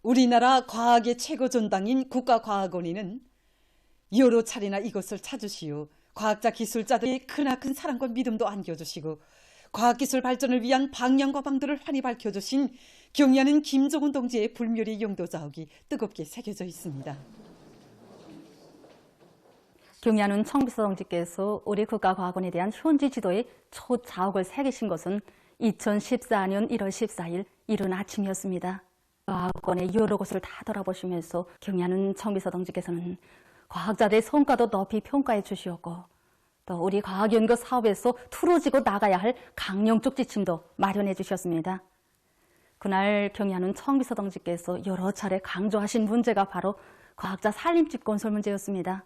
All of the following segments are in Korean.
우리나라 과학의 최고 전당인 국가과학원에는 여러 차례나 이것을 찾으시오 과학자 기술자들의 크나큰 사랑과 믿음도 안겨주시고 과학기술 발전을 위한 방향과 방도를 환히 밝혀주신 경의하는 김정은 동지의 불멸의 용도자욱이 뜨겁게 새겨져 있습니다. 경의하는 청비서 동지께서 우리 국가과학원에 대한 현지 지도에 첫 자욱을 새기신 것은 2014년 1월 14일 이른 아침이었습니다. 과학원의 여러 곳을 다 돌아보시면서 경의하는 청비서 동지께서는 과학자들의 성과도 높이 평가해 주시었고 또 우리 과학연구 사업에서 틀어지고 나가야 할 강령적 지침도 마련해 주셨습니다. 그날 경의하는 청비서 동지께서 여러 차례 강조하신 문제가 바로 과학자 살림집 건설 문제였습니다.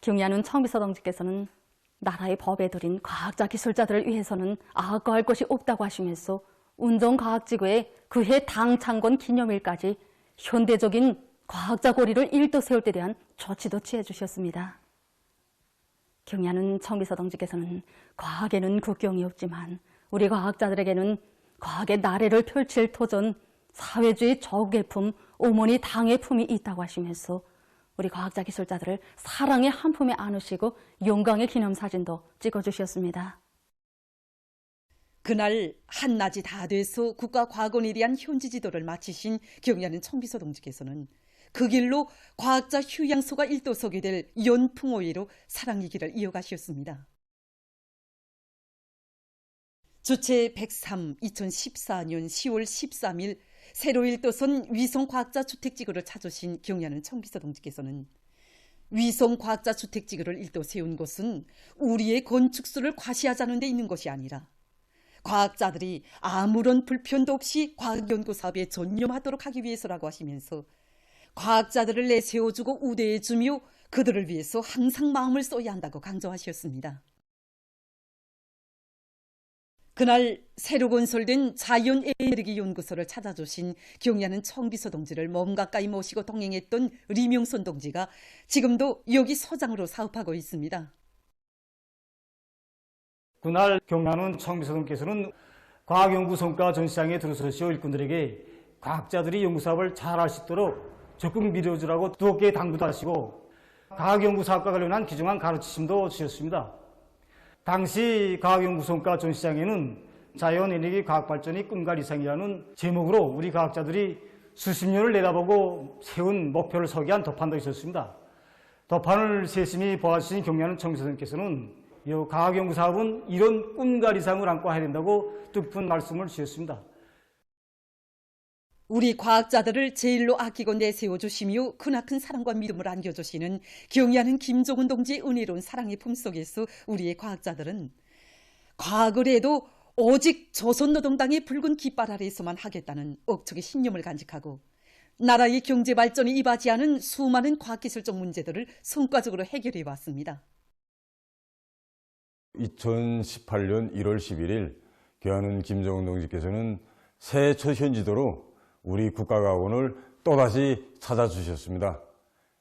경의하는 청비서 동지께서는 나라의 법에 들인 과학자 기술자들을 위해서는 아까할 것이 없다고 하시면서 운정과학지구에 그해 당창건 기념일까지 현대적인 과학자 고리를 일도 세울 때 대한 조치도 취해 주셨습니다. 경의하는 청비서 동지께서는 과학에는 국경이 없지만 우리 과학자들에게는 과학의 나래를 펼칠 토전, 사회주의 조국의 품, 어머니 당의 품이 있다고 하시면서 우리 과학자 기술자들을 사랑의 한 품에 안으시고 영광의 기념사진도 찍어주셨습니다. 그날 한낮이 다 돼서 국가과학원에 대한 현지 지도를 마치신 경의하는 청비서 동지께서는 그 길로 과학자 휴양소가 일도서게 될 연풍오이로 사랑의 길을 이어가셨습니다. 주체 103 2014년 10월 13일 새로 일도선 위성과학자 주택지구를 찾으신 경의하는 청비서 동지께서는 위성과학자 주택지구를 일도 세운 곳은 우리의 건축수를 과시하자는 데 있는 것이 아니라 과학자들이 아무런 불편도 없이 과학연구 사업에 전념하도록 하기 위해서라고 하시면서 과학자들을 내세워주고 우대해주며 그들을 위해서 항상 마음을 써야 한다고 강조하셨습니다. 그날 새로 건설된 자연에너지 연구소를 찾아주신 경의하는 청비서 동지를 몸 가까이 모시고 동행했던 리명선 동지가 지금도 여기 소장으로 사업하고 있습니다. 그날 경의하는 청비서 동지께서는 과학연구 성과 전시장에 들어서시오 일꾼들에게 과학자들이 연구사업을 잘할 수 있도록 적극 밀어주라고 두렵게 당부도 하시고 과학연구사업과 관련한 귀중한 가르치심도 주셨습니다. 당시 과학연구성과 전시장에는 자연에너지 과학발전이 꿈과 이상이라는 제목으로 우리 과학자들이 수십 년을 내다보고 세운 목표를 소개한 덮판도 있었습니다. 덮판을 세심히 보아주신 경의하는 청비서 동지께서는 이 과학연구사업은 이런 꿈과 이상을 안고 해야 된다고 뜻깊은 말씀을 주셨습니다. 우리 과학자들을 제일로 아끼고 내세워주시며 크나큰 사랑과 믿음을 안겨주시는 경의하는 김정은 동지의 은혜로운 사랑의 품속에서 우리의 과학자들은 과학을 해도 오직 조선노동당의 붉은 깃발 아래에서만 하겠다는 억척의 신념을 간직하고 나라의 경제 발전에 이바지하는 수많은 과학기술적 문제들을 성과적으로 해결해 왔습니다. 2018년 1월 11일 경의하는 김정은 동지께서는 새해 첫 현지도로 우리 국가과학원을 또다시 찾아주셨습니다.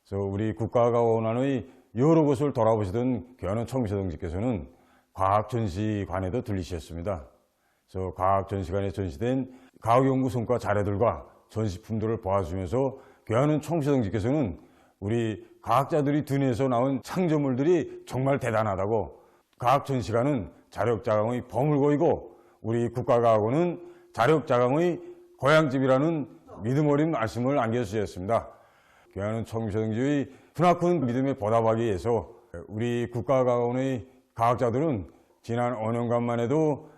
그래서 우리 국가과학원의 여러 곳을 돌아보시던 경의하는 청비서 동지께서는 과학전시관에도 들리셨습니다. 그래서 과학전시관에 전시된 과학연구 성과 자료들과 전시품들을 보아주면서 경의하는 청비서 동지께서는 우리 과학자들이 두뇌에서 나온 창조물들이 정말 대단하다고 과학전시관은 자력자강의 보물고이고 우리 국가과학원은 자력자강의 고향집이라는 믿음 어린 말씀을 안겨주셨습니다. 경의하는 청비서 동지의 크나큰 믿음에 보답하기 위해서 우리 국가과학원의 과학자들은 지난 5년간만 해도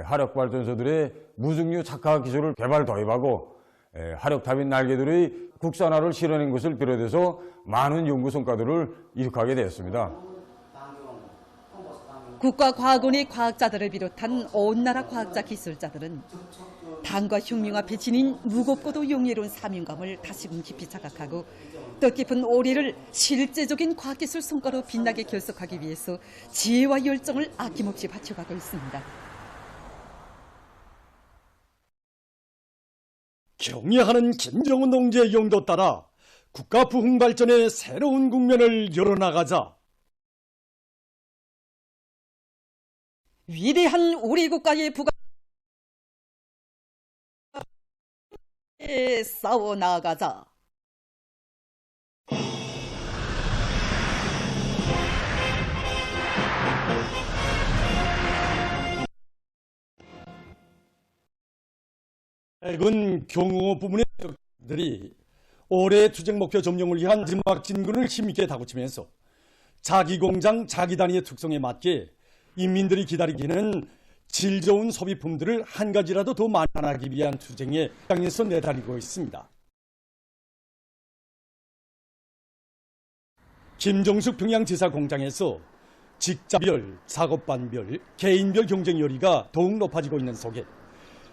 화력발전소들의 무중류 착화 기술을 개발 도입하고 화력탑인 날개들의 국산화를 실현한 것을 비롯해서 많은 연구 성과들을 이룩하게 되었습니다. 국가과학원의 과학자들을 비롯한 온 나라 과학자 기술자들은 당과 혁명 앞에 지닌 무겁고도 영예로운 사명감을 다시금 깊이 자각하고 뜻깊은 올해를 실제적인 과학기술 성과로 빛나게 결석하기 위해서 지혜와 열정을 아낌없이 바쳐가고 있습니다. 경의하는 김정은 동지의 용도 따라 국가 부흥 발전의 새로운 국면을 열어나가자. 위대한 우리 국가의 부가 싸워 나가자. 최근 경공업 부문의 들이 올해 투쟁 목표 점령을 위한 마지막 진군을 힘있게 다구치면서 자기 공장, 자기 단위의 특성에 맞게 인민들이 기다리기는 질 좋은 소비품들을 한 가지라도 더 만나기 위한 투쟁에 땅에서 내달리고 있습니다. 김정숙 평양지사 공장에서 직자별, 작업반별, 개인별 경쟁 열의가 더욱 높아지고 있는 속에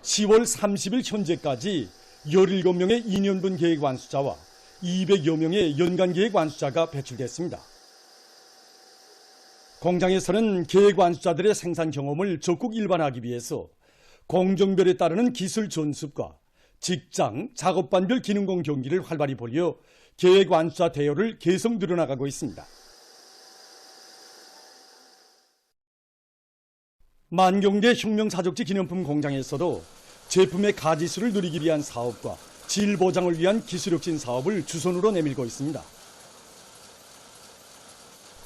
10월 30일 현재까지 17명의 2년분 계획 완수자와 200여 명의 연간 계획 완수자가 배출됐습니다. 공장에서는 계획 완수자들의 생산 경험을 적극 일반화하기 위해서 공정별에 따르는 기술 전습과 직장, 작업반별 기능공 경기를 활발히 벌여 계획 완수자 대여를 계속 늘어나가고 있습니다. 만경대 혁명사적지 기념품 공장에서도 제품의 가지수를 누리기 위한 사업과 질 보장을 위한 기술혁신 사업을 주선으로 내밀고 있습니다.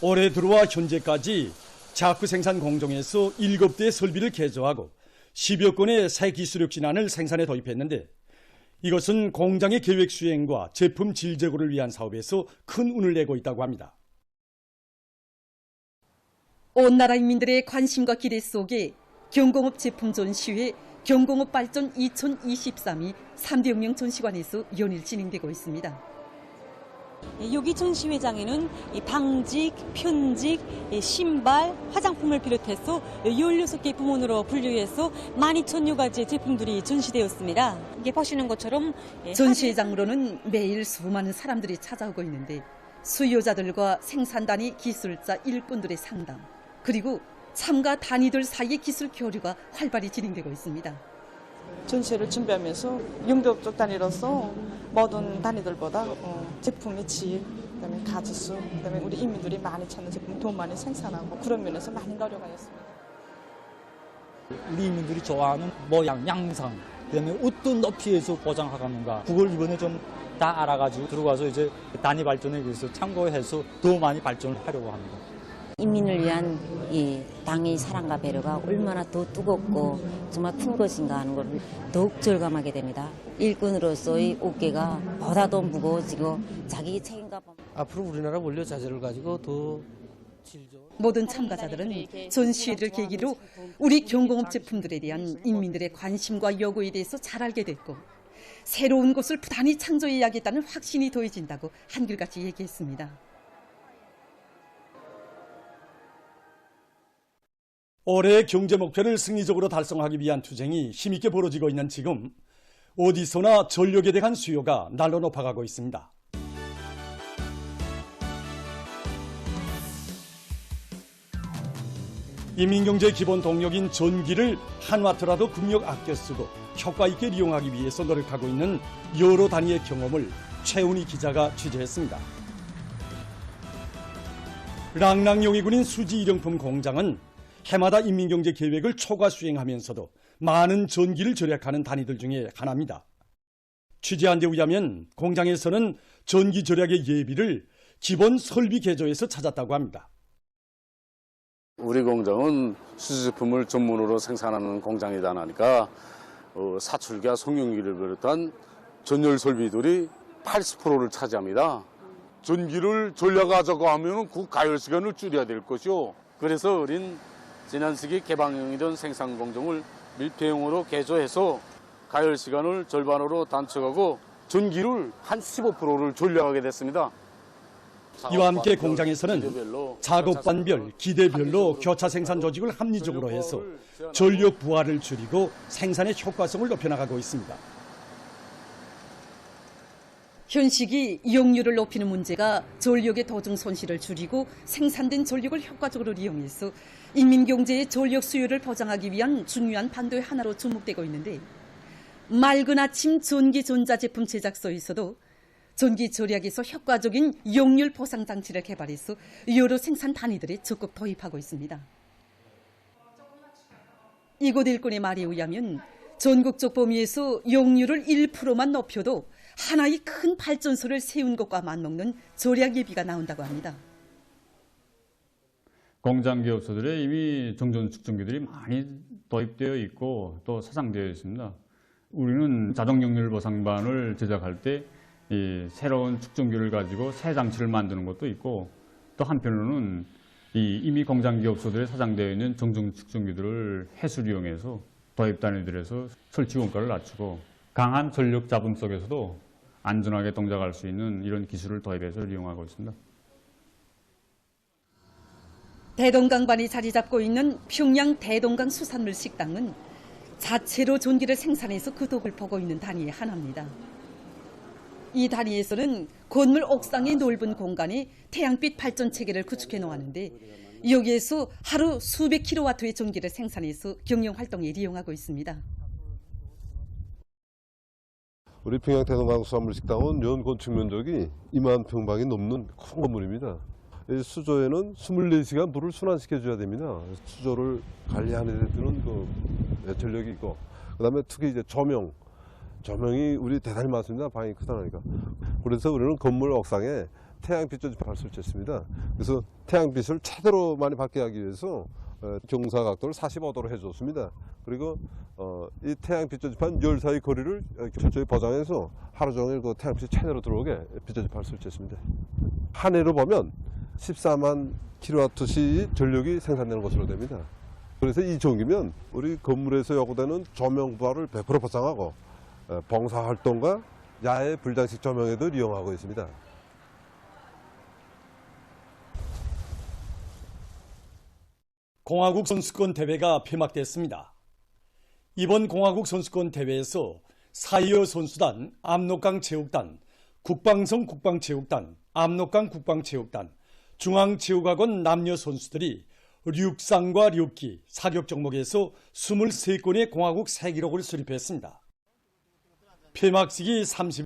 올해 들어와 현재까지 자쿠 생산 공정에서 7대의 설비를 개조하고 10여 건의 새 기술혁신안을 생산에 도입했는데 이것은 공장의 계획 수행과 제품 질 제고를 위한 사업에서 큰 운을 내고 있다고 합니다. 온 나라 인민들의 관심과 기대 속에 경공업 제품 전시회 경공업 발전 2023이 3대 혁명 전시관에서 연일 진행되고 있습니다. 여기 전시회장에는 방직, 편직, 신발, 화장품을 비롯해서 16개 부문으로 분류해서 12,000여 가지의 제품들이 전시되었습니다. 이게 보시는 것처럼 전시회장으로는 매일 수많은 사람들이 찾아오고 있는데 수요자들과 생산단위 기술자 일꾼들의 상담 그리고 참가 단위들 사이의 기술 교류가 활발히 진행되고 있습니다. 전시회를 준비하면서 용접쪽 단위로서 모든 단위들보다 제품의 질, 그다음에 가지수, 그다음에 우리 인민들이 많이 찾는 제품을 더 많이 생산하고 그런 면에서 많이 노력하였습니다. 우리 인민들이 좋아하는 모양, 양상, 그다음에 어떤 높이에서 보장하는가 그걸 이번에 좀 다 알아가지고 들어가서 이제 단위 발전에 대해서 참고해서 더 많이 발전을 하려고 합니다. 인민을 위한 이 당의 사랑과 배려가 얼마나 더 뜨겁고 정말 큰 것인가 하는 것을 더욱 절감하게 됩니다. 일꾼으로서의 어깨가 보다 무거워지고 자기 책임감. 앞으로 우리나라 원료 자재를 가지고 더 모든 참가자들은 전시회를 계기로 우리 경공업 제품들에 대한 인민들의 관심과 요구에 대해서 잘 알게 됐고 새로운 곳을 부단히 창조해야겠다는 확신이 더해진다고 한결같이 얘기했습니다. 올해의 경제 목표를 승리적으로 달성하기 위한 투쟁이 힘있게 벌어지고 있는 지금 어디서나 전력에 대한 수요가 날로 높아가고 있습니다. 인민경제의 기본 동력인 전기를 한 와트라도 국력 아껴 쓰고 효과 있게 이용하기 위해서 노력하고 있는 여러 단위의 경험을 최훈희 기자가 취재했습니다. 랑랑용의군인 수지일용품 공장은 해마다 인민경제 계획을 초과 수행하면서도 많은 전기를 절약하는 단위들 중에 하나입니다. 취재한 데 의하면 공장에서는 전기 절약의 예비를 기본 설비 개조에서 찾았다고 합니다. 우리 공장은 수제품을 전문으로 생산하는 공장이다 보니까 사출기와 송영기를 비롯한 전열 설비들이 80%를 차지합니다. 전기를 절약하자고 하면 그 가열 시간을 줄여야 될 것이요. 그래서 우린 지난 시기 개방형이던 생산 공정을 밀폐형으로 개조해서 가열 시간을 절반으로 단축하고 전기를 한 15%를 절약하게 됐습니다. 이와 함께 공장에서는 작업반별, 기대별로 교차 생산 조직을 합리적으로 해서 전력 부하를 줄이고 생산의 효과성을 높여나가고 있습니다. 현 시기 이용률을 높이는 문제가 전력의 도중 손실을 줄이고 생산된 전력을 효과적으로 이용해서 인민경제의 전력 수요를 보장하기 위한 중요한 반도의 하나로 주목되고 있는데 맑은 아침 전기 전자제품 제작소에서도 전기 절약에서 효과적인 이용률 보상 장치를 개발해서 여러 생산 단위들에 적극 도입하고 있습니다. 이곳 일꾼의 말에 의하면 전국적 범위에서 용률을 1%만 높여도 하나의 큰 발전소를 세운 것과 맞먹는 절약 예비가 나온다고 합니다. 공장 기업소들에 이미 정전 측정기들이 많이 도입되어 있고 또 사상되어 있습니다. 우리는 자동 용률 보상반을 제작할 때 이 새로운 측정기를 가지고 새 장치를 만드는 것도 있고, 또 한편으로는 이미 공장 기업소들에 사장되어 있는 정전 측정기들을 해수를 이용해서 도입 단위들에서 설치 원가를 낮추고 강한 전력 잡음 속에서도 안전하게 동작할 수 있는 이런 기술을 도입해서 이용하고 있습니다. 대동강반이 자리 잡고 있는 평양 대동강 수산물 식당은 자체로 전기를 생산해서 그 덕을 보고 있는 단위의 하나입니다. 이 단위에서는 건물 옥상의 넓은 공간에 태양빛 발전 체계를 구축해 놓았는데, 여기에서 하루 수백 킬로와트의 전기를 생산해서 경영 활동에 이용하고 있습니다. 우리 평양 대동강 수산물 식당은 연 건축 면적이 2만 평방이 넘는 큰 건물입니다. 이 수조에는 24시간 물을 순환시켜줘야 됩니다. 수조를 관리하는 데 드는 그 전력이 있고, 그다음에 특히 이제 조명이 우리 대단히 많습니다. 방이 크다 보니까. 그래서 우리는 건물 옥상에 태양빛 전지판을 설치했습니다. 그래서 태양빛을 최대로 많이 받게 하기 위해서 경사 각도를 45도로 해줬습니다. 그리고 이 태양빛 전지판 열 사이 거리를 철저히 보장해서 하루 종일 그 태양빛이 최대로 들어오게 빛 전지판을 설치했습니다. 한 해로 보면 14만 킬로와트시 전력이 생산되는 것으로 됩니다. 그래서 이 전기면 우리 건물에서 요구되는 조명 부하를 100% 보장하고 봉사활동과 야외 불장식 조명에도 이용하고 있습니다. 공화국 선수권 대회가 폐막됐습니다. 이번 공화국 선수권 대회에서 사이어 선수단, 압록강 체육단, 국방성 국방체육단, 압록강 국방체육단, 중앙체육학원 남녀 선수들이 륙상과 륙기, 사격 종목에서 23건의 공화국 새 기록을 수립했습니다. 폐막식이 30위원회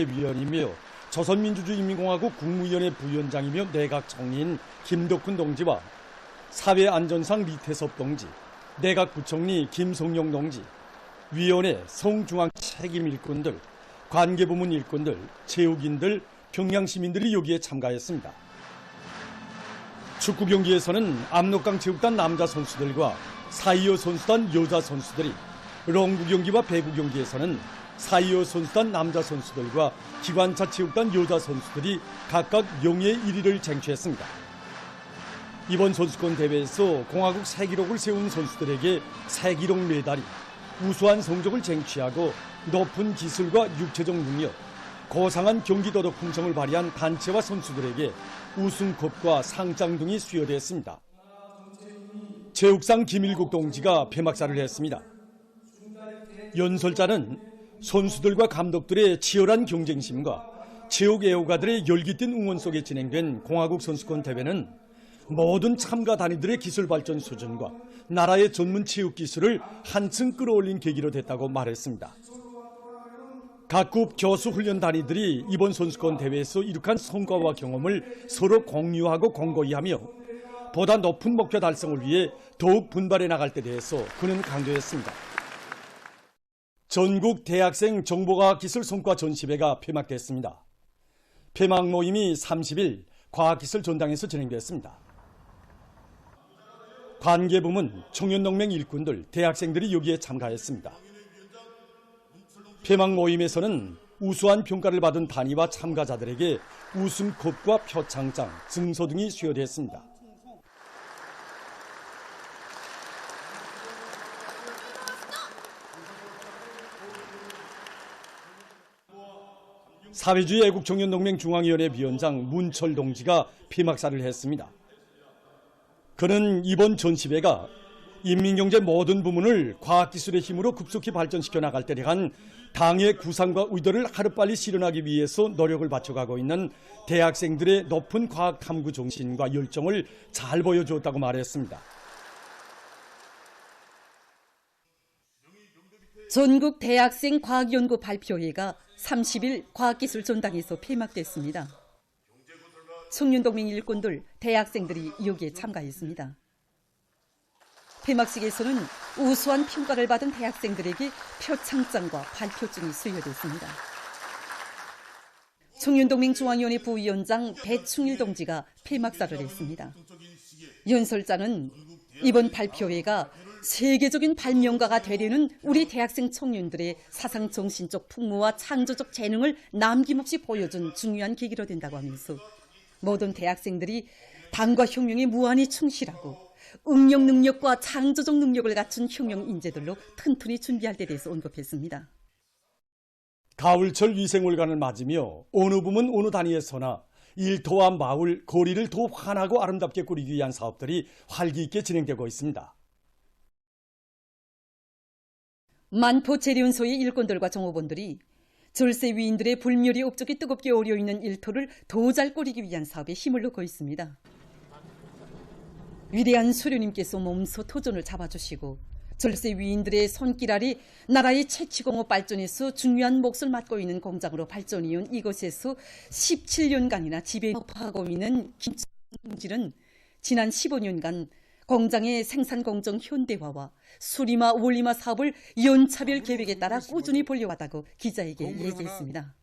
위원이며 조선민주주의인민공화국 국무위원회 부위원장이며 내각총리인 김덕훈 동지와 사회안전상 리태섭 동지, 내각부총리 김성용 동지, 위원회 성중앙 책임 일꾼들, 관계부문 일꾼들, 체육인들, 평양시민들이 여기에 참가했습니다. 축구 경기에서는 압록강 체육단 남자 선수들과 사이어 선수단 여자 선수들이, 롱구 경기와 배구 경기에서는 사이어 선수단 남자 선수들과 기관차 체육단 여자 선수들이 각각 영예 1위를 쟁취했습니다. 이번 선수권 대회에서 공화국 새 기록을 세운 선수들에게 새 기록 메달이, 우수한 성적을 쟁취하고 높은 기술과 육체적 능력, 고상한 경기 도덕 품성을 발휘한 단체와 선수들에게 우승컵과 상장 등이 수여됐습니다. 체육상 김일국 동지가 폐막사를 했습니다. 연설자는 선수들과 감독들의 치열한 경쟁심과 체육 애호가들의 열기띤 응원 속에 진행된 공화국 선수권 대회는 모든 참가 단위들의 기술 발전 수준과 나라의 전문 체육 기술을 한층 끌어올린 계기로 됐다고 말했습니다. 각급 교수 훈련 단위들이 이번 선수권 대회에서 이룩한 성과와 경험을 서로 공유하고 공고히 하며 보다 높은 목표 달성을 위해 더욱 분발해 나갈 때 대해서 그는 강조했습니다. 전국 대학생 정보과학기술 성과 전시회가 폐막됐습니다. 폐막 모임이 30일 과학기술 전당에서 진행됐습니다. 관계부문, 청년동맹 일꾼들, 대학생들이 여기에 참가했습니다. 폐막 모임에서는 우수한 평가를 받은 단위와 참가자들에게 우승컵과 표창장, 증서 등이 수여됐습니다. 사회주의 애국청년동맹 중앙위원회 위원장 문철 동지가 폐막사를 했습니다. 그는 이번 전시회가 인민경제 모든 부문을 과학기술의 힘으로 급속히 발전시켜 나갈 때 대한 당의 구상과 의도를 하루빨리 실현하기 위해서 노력을 바쳐가고 있는 대학생들의 높은 과학 탐구 정신과 열정을 잘 보여주었다고 말했습니다. 전국 대학생 과학연구 발표회가 30일 과학기술 전당에서 폐막됐습니다. 청년동맹 일꾼들, 대학생들이 여기에 참가했습니다. 폐막식에서는 우수한 평가를 받은 대학생들에게 표창장과 발표증이 수여됐습니다. 청년동맹 중앙위원회 부위원장 배충일 동지가 폐막사를 했습니다. 연설자는 이번 발표회가 세계적인 발명가가 되려는 우리 대학생 청년들의 사상 정신적 풍모와 창조적 재능을 남김없이 보여준 중요한 계기로 된다고 하면서 모든 대학생들이 당과 혁명에 무한히 충실하고 응용 능력과 창조적 능력을 갖춘 혁명 인재들로 튼튼히 준비할 데 대해서 언급했습니다. 가을철 위생월간을 맞으며 어느 부문 어느 단위에서나 일터와 마을, 거리를 더 환하고 아름답게 꾸리기 위한 사업들이 활기 있게 진행되고 있습니다. 만포 재련소의 일꾼들과 종업원들이 절세 위인들의 불멸의 업적이 뜨겁게 어려있는 일터를 더 잘 꾸리기 위한 사업에 힘을 넣고 있습니다. 위대한 수료님께서 몸소 토전을 잡아주시고 절세 위인들의 손길 아래 나라의 채취공업 발전에서 중요한 몫을 맡고 있는 공장으로 발전이온 이곳에서 17년간이나 지배하고 있는 김동질은 지난 15년간 공장의 생산 공정 현대화와 수리마 원리마 사업을 연차별 계획에 따라 꾸준히 벌려왔다고 기자에게 얘기했습니다.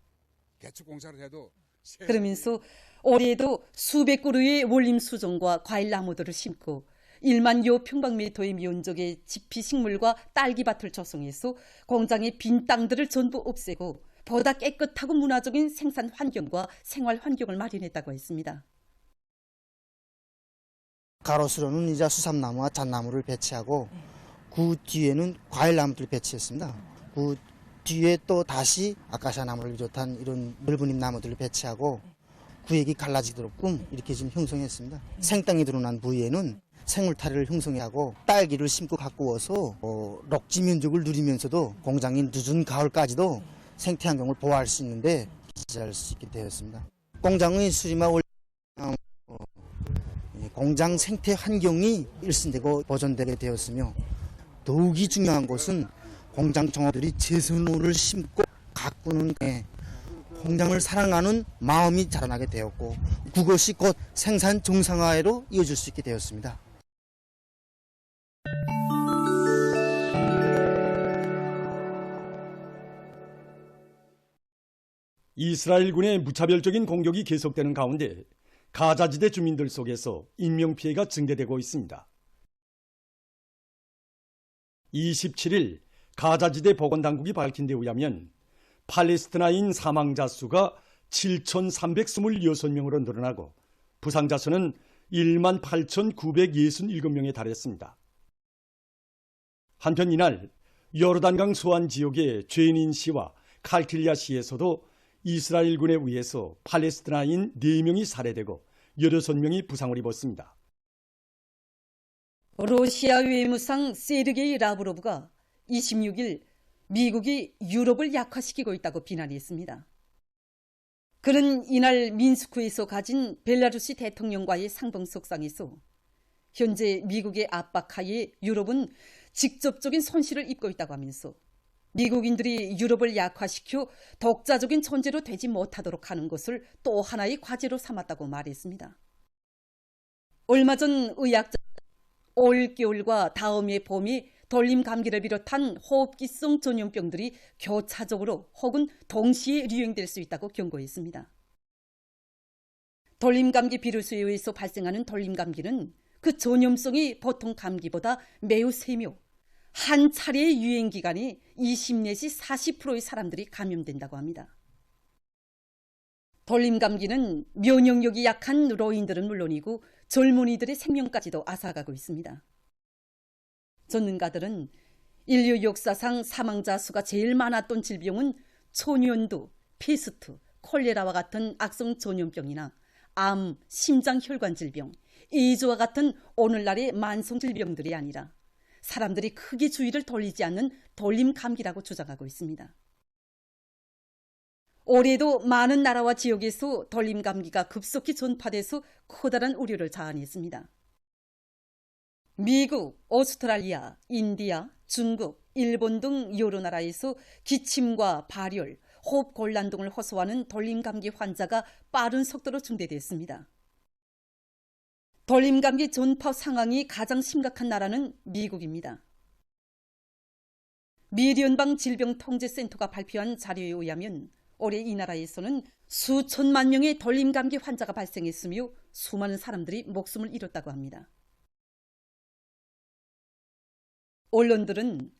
그러면서 올해에도 수백 그루의 원림 수종과 과일 나무들을 심고 1만여 평방미터의 면적의 지피식물과 딸기밭을 조성해서 공장의 빈 땅들을 전부 없애고 보다 깨끗하고 문화적인 생산 환경과 생활 환경을 마련했다고 했습니다. 가로수로는 이제 수삼나무와 잣나무를 배치하고 그 뒤에는 과일나무들을 배치했습니다. 그 뒤에 또 다시 아카시아 나무를 비롯한 이런 넓은 나무들을 배치하고 구획이 갈라지도록끔 이렇게 지금 형성했습니다. 생땅이 드러난 부위에는 생울타리를 형성하고 딸기를 심고 가꾸어서 럭지 면적을 누리면서도 공장인 늦은 가을까지도 생태 환경을 보호할 수 있는데 기재할 수 있게 되었습니다. 공장의 수리마 공장 생태 환경이 일순되고 보존되게 되었으며 더욱이 중요한 것은 공장 종업들이 제선호를 심고 가꾸는 공장을 사랑하는 마음이 자라나게 되었고 그것이 곧 생산 정상화로 이어질 수 있게 되었습니다. 이스라엘군의 무차별적인 공격이 계속되는 가운데 가자지대 주민들 속에서 인명피해가 증대되고 있습니다. 27일 가자지대 보건당국이 밝힌 데 의하면 팔레스티나인 사망자 수가 7,326명으로 늘어나고 부상자 수는 18,967명에 달했습니다. 한편 이날 요르단강 소안 지역의 제닌시와 칼킬리아시에서도 이스라엘군에 의해서 팔레스티나인 4명이 살해되고 16명이 부상을 입었습니다. 러시아 외무상 세르게이 라브로브가 26일 미국이 유럽을 약화시키고 있다고 비난했습니다. 그는 이날 민스크에서 가진 벨라루시 대통령과의 상봉석상에서 현재 미국의 압박하에 유럽은 직접적인 손실을 입고 있다고 하면서 미국인들이 유럽을 약화시켜 독자적인 존재로 되지 못하도록 하는 것을 또 하나의 과제로 삼았다고 말했습니다. 얼마 전 의학자 올겨울과 다음해 봄이 돌림 감기를 비롯한 호흡기성 전염병들이 교차적으로 혹은 동시에 유행될 수 있다고 경고했습니다. 돌림 감기 비루스에 의해서 발생하는 돌림 감기는 그 전염성이 보통 감기보다 매우 세며 한 차례의 유행 기간에 20 내지 40%의 사람들이 감염된다고 합니다. 돌림 감기는 면역력이 약한 노인들은 물론이고 젊은이들의 생명까지도 앗아가고 있습니다. 전문가들은 인류 역사상 사망자 수가 제일 많았던 질병은 초년두, 페스트, 콜레라와 같은 악성 전염병이나 암, 심장혈관 질병, 에이즈와 같은 오늘날의 만성 질병들이 아니라 사람들이 크게 주의를 돌리지 않는 돌림 감기라고 주장하고 있습니다. 올해도 많은 나라와 지역에서 돌림 감기가 급속히 전파돼서 커다란 우려를 자아냈습니다. 미국, 오스트랄리아, 인디아, 중국, 일본 등 여러 나라에서 기침과 발열, 호흡 곤란 등을 호소하는 돌림 감기 환자가 빠른 속도로 증대됐습니다. 돌림감기 전파 상황이 가장 심각한 나라는 미국입니다. 미 연방질병통제센터가 발표한 자료에 의하면 올해 이 나라에서는 수천만 명의 돌림감기 환자가 발생했으며 수많은 사람들이 목숨을 잃었다고 합니다. 언론들은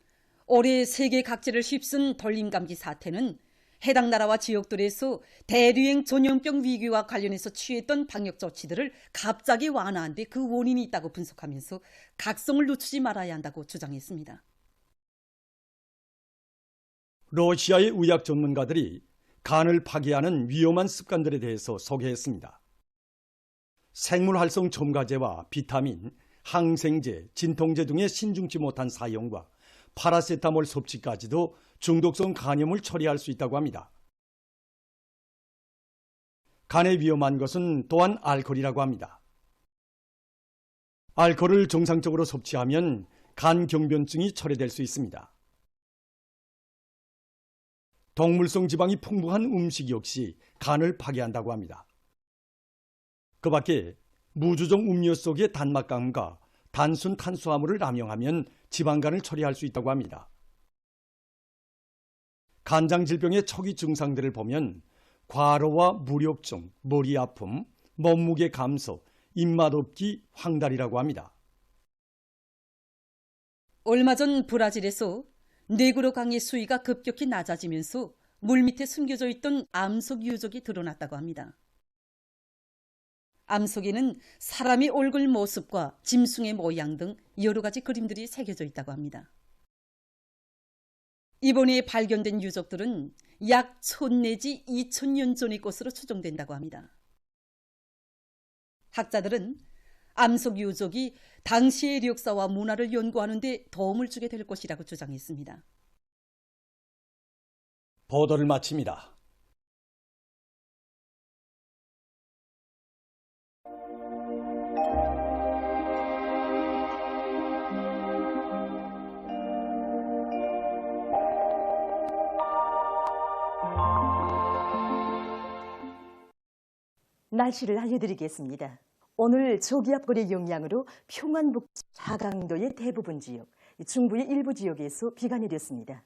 올해 세계 각지를 휩쓴 돌림감기 사태는 해당 나라와 지역들에서 대류행 전염병 위기와 관련해서 취했던 방역 조치들을 갑자기 완화한 데 그 원인이 있다고 분석하면서 각성을 늦추지 말아야 한다고 주장했습니다. 러시아의 의학 전문가들이 간을 파괴하는 위험한 습관들에 대해서 소개했습니다. 생물활성 첨가제와 비타민, 항생제, 진통제 등의 신중치 못한 사용과 파라세타몰 섭취까지도 중독성 간염을 초래할 수 있다고 합니다. 간에 위험한 것은 또한 알코올이라고 합니다. 알코올을 정상적으로 섭취하면 간경변증이 초래될 수 있습니다. 동물성 지방이 풍부한 음식 역시 간을 파괴한다고 합니다. 그 밖에 무주종 음료 속의 단맛감과 단순 탄수화물을 남용하면 지방간을 초래할 수 있다고 합니다. 간장질병의 초기 증상들을 보면 과로와 무력증, 머리 아픔, 몸무게 감소, 입맛 없기, 황달이라고 합니다. 얼마 전 브라질에서 네그로 강의 수위가 급격히 낮아지면서 물밑에 숨겨져 있던 암석 유적이 드러났다고 합니다. 암석에는 사람의 얼굴 모습과 짐승의 모양 등 여러 가지 그림들이 새겨져 있다고 합니다. 이번에 발견된 유적들은 약 1000 내지 2000년 전의 것으로 추정된다고 합니다. 학자들은 암석 유적이 당시의 역사와 문화를 연구하는 데 도움을 주게 될 것이라고 주장했습니다. 보도를 마칩니다. 날씨를 알려드리겠습니다. 오늘 저기압골의 영향으로 평안북도 자강도의 대부분 지역, 중부의 일부 지역에서 비가 내렸습니다.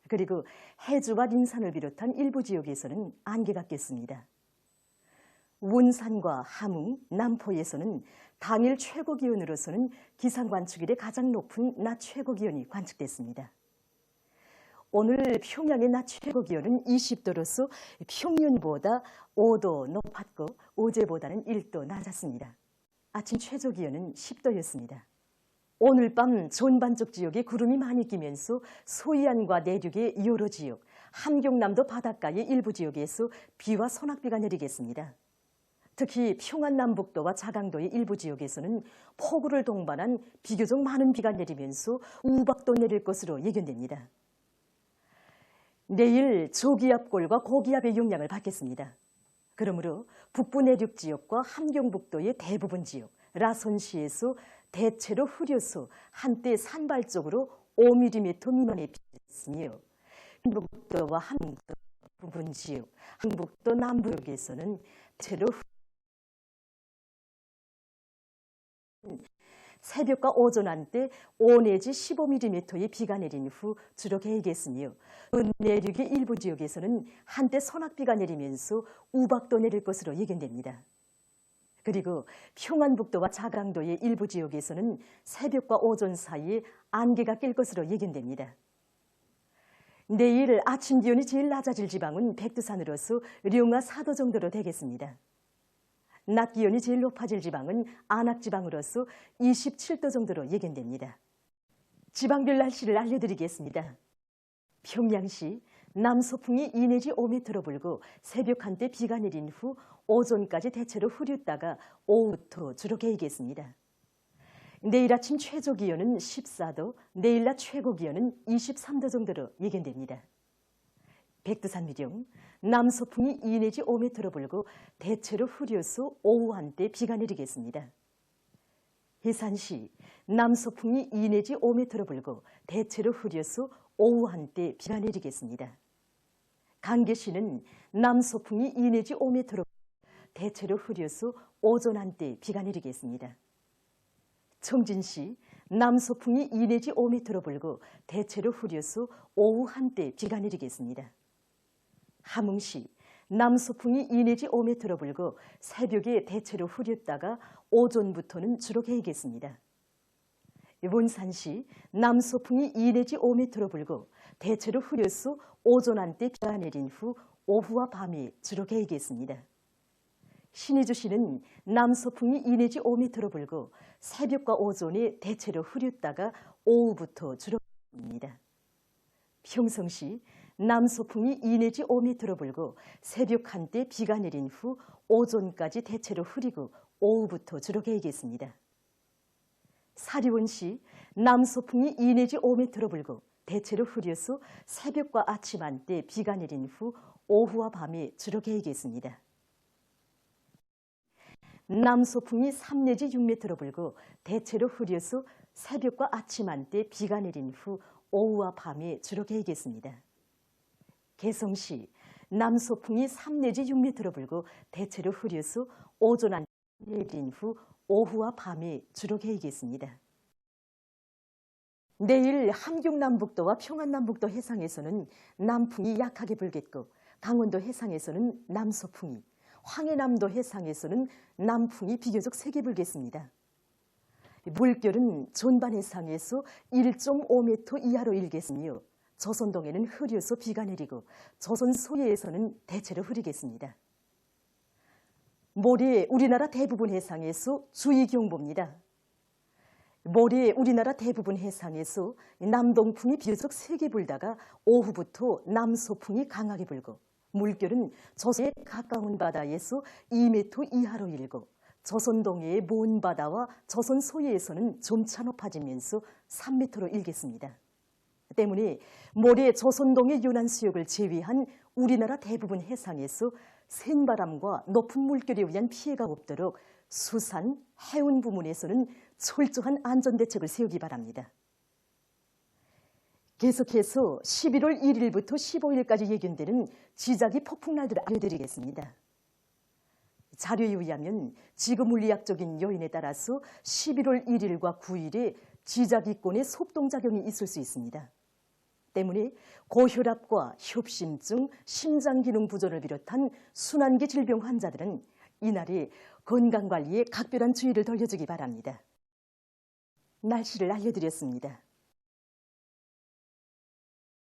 그리고 해주와 린산을 비롯한 일부 지역에서는 안개가 꼈습니다. 원산과 함흥, 남포에서는 당일 최고 기온으로서는 기상 관측 이래 가장 높은 낮 최고 기온이 관측됐습니다. 오늘 평양의 낮 최고 기온은 20도로서 평년보다 5도 높았고 어제보다는 1도 낮았습니다. 아침 최저 기온은 10도였습니다. 오늘 밤 전반적 지역에 구름이 많이 끼면서 소이안과 내륙의 여러 지역, 함경남도 바닷가의 일부 지역에서 비와 소낙비가 내리겠습니다. 특히 평안남북도와 자강도의 일부 지역에서는 폭우를 동반한 비교적 많은 비가 내리면서 우박도 내릴 것으로 예견됩니다. 내일 저기압골과 고기압의 영향을 받겠습니다. 그러므로 북부 내륙 지역과 함경북도의 대부분 지역, 라선시에서 대체로 흐려서 한때 산발적으로 5mm 미만의 비가 있으며 경북도와 함경북도 부분 지역, 한북도 남부역에서는 대체로 새벽과 오전 한때 5 내지 15mm의 비가 내린 후 주로 개겠으며 내륙의 일부 지역에서는 한때 소낙비가 내리면서 우박도 내릴 것으로 예견됩니다. 그리고 평안북도와 자강도의 일부 지역에서는 새벽과 오전 사이에 안개가 낄 것으로 예견됩니다. 내일 아침 기온이 제일 낮아질 지방은 백두산으로서 령화 4도 정도로 되겠습니다. 낮 기온이 제일 높아질 지방은 안악지방으로서 27도 정도로 예견됩니다. 지방별 날씨를 알려드리겠습니다. 평양시 남서풍이 2 내지 5m로 불고 새벽 한때 비가 내린 후 오전까지 대체로 흐렸다가 오후부터 주로 개이겠습니다. 내일 아침 최저 기온은 14도, 내일 낮 최고 기온은 23도 정도로 예견됩니다. 백두산 미령, 남서풍이 2 내지 5m로 불고 대체로 흐려서 오후 한때 비가 내리겠습니다. 해산시, 남서풍이 2 내지 5m로 불고 대체로 흐려서 오후 한때 비가 내리겠습니다. 강계시는 남서풍이 2 내지 5m로 대체로 흐려서 오전 한때 비가 내리겠습니다. 청진시 남서풍이 2 내지 5m로 불고 대체로 흐려서 오후 한때 비가 내리겠습니다. 함흥시 남서풍이 2 내지 5m로 불고 새벽에 대체로 흐렸다가 오전부터는 주로 개이겠습니다. 원산시 남서풍이 2 내지 5m로 불고 대체로 흐려서 오전 한때 비가 내린 후 오후와 밤에 주로 개이겠습니다. 신의주시는 남서풍이 2 내지 5m로 불고 새벽과 오전에 대체로 흐렸다가 오후부터 주로 개입니다. 평성시 남서풍이 2 내지 5m로 불고 새벽 한때 비가 내린 후 오전까지 대체로 흐리고 오후부터 주로 개이겠습니다. 사리원시 남서풍이 2 내지 5m로 불고 대체로 흐려서 새벽과 아침 한때 비가 내린 후 오후와 밤에 주로 개이겠습니다. 남서풍이 3 내지 6m로 불고 대체로 흐려서 새벽과 아침 한때 비가 내린 후 오후와 밤에 주로 개이겠습니다. 개성시 남서풍이 3 내지 6m로 불고 대체로 흐려서 오전 한때 내린 후 오후와 밤에 주로 개이겠습니다. 내일 함경남북도와 평안남북도 해상에서는 남풍이 약하게 불겠고 강원도 해상에서는 남서풍이, 황해남도 해상에서는 남풍이 비교적 세게 불겠습니다. 물결은 존반 해상에서 1.5m 이하로 일겠으며 조선동에는 흐려서 비가 내리고 조선 소해에서는 대체로 흐리겠습니다. 모레 우리나라 대부분 해상에서 주의경보입니다. 모레 우리나라 대부분 해상에서 남동풍이 비교적 세게 불다가 오후부터 남서풍이 강하게 불고 물결은 조선에 가까운 바다에서 2m 이하로 일고 조선 동해의 먼 바다와 조선 소해에서는 점차 높아지면서 3m로 일겠습니다. 때문에 모레 조선 동해 요난 수역을 제외한 우리나라 대부분 해상에서 센 바람과 높은 물결에 의한 피해가 없도록 수산, 해운 부문에서는 철저한 안전대책을 세우기 바랍니다. 계속해서 11월 1일부터 15일까지 예견되는 지자기 폭풍날들을 알려드리겠습니다. 자료에 의하면 지구물리학적인 요인에 따라서 11월 1일과 9일에 지자기권에 속동작용이 있을 수 있습니다. 때문에 고혈압과 협심증, 심장기능 부조를 비롯한 순환기 질병 환자들은 이날에 건강관리에 각별한 주의를 돌려주기 바랍니다. 날씨를 알려드렸습니다.